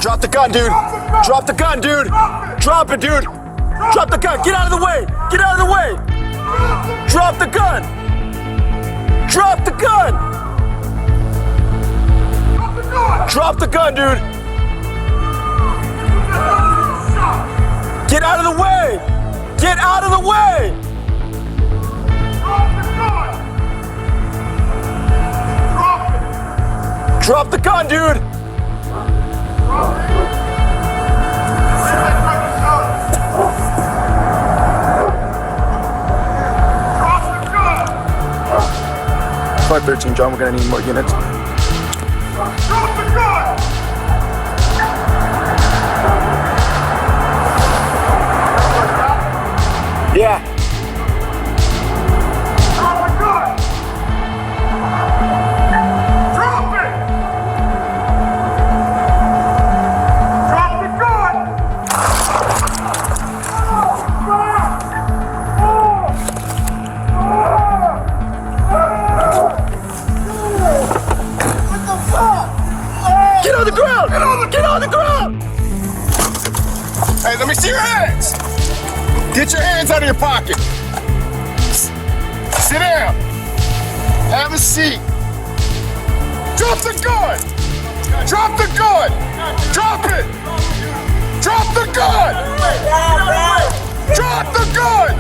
Drop the gun, dude. Drop the gun, dude. Drop it, dude. Drop the gun. Get out of the way. Get out of the way. Drop the gun. Drop the gun. Drop the gun, dude. Get out of the way. Get out of the way. Drop the gun, dude. Flight 13, John, we're gonna need more units. Yeah. Get on the ground! Get on the ground! Hey, let me see your hands! Get your hands out of your pocket. Sit down. Have a seat. Drop the gun! Drop the gun! Drop it! Drop the gun! Drop the gun!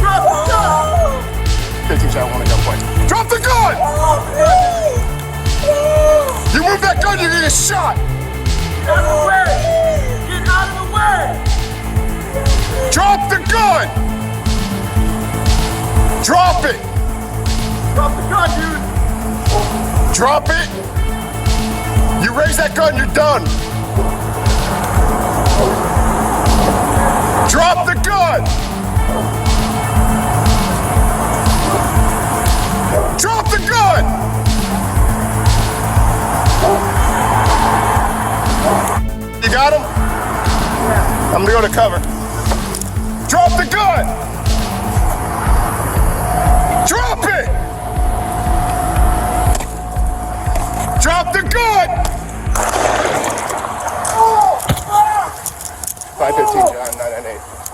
Drop the gun! 15 shot, one gun point. Drop the gun! You move that gun, you're gonna get shot! Get out of the way! Get out of the way! Drop the gun! Drop it! Drop the gun, dude! Drop it! You raise that gun, you're done! Drop the gun! Drop the gun! You got him? I'm gonna go to cover. Drop the gun! Drop it! Drop the gun! 515, John, 998.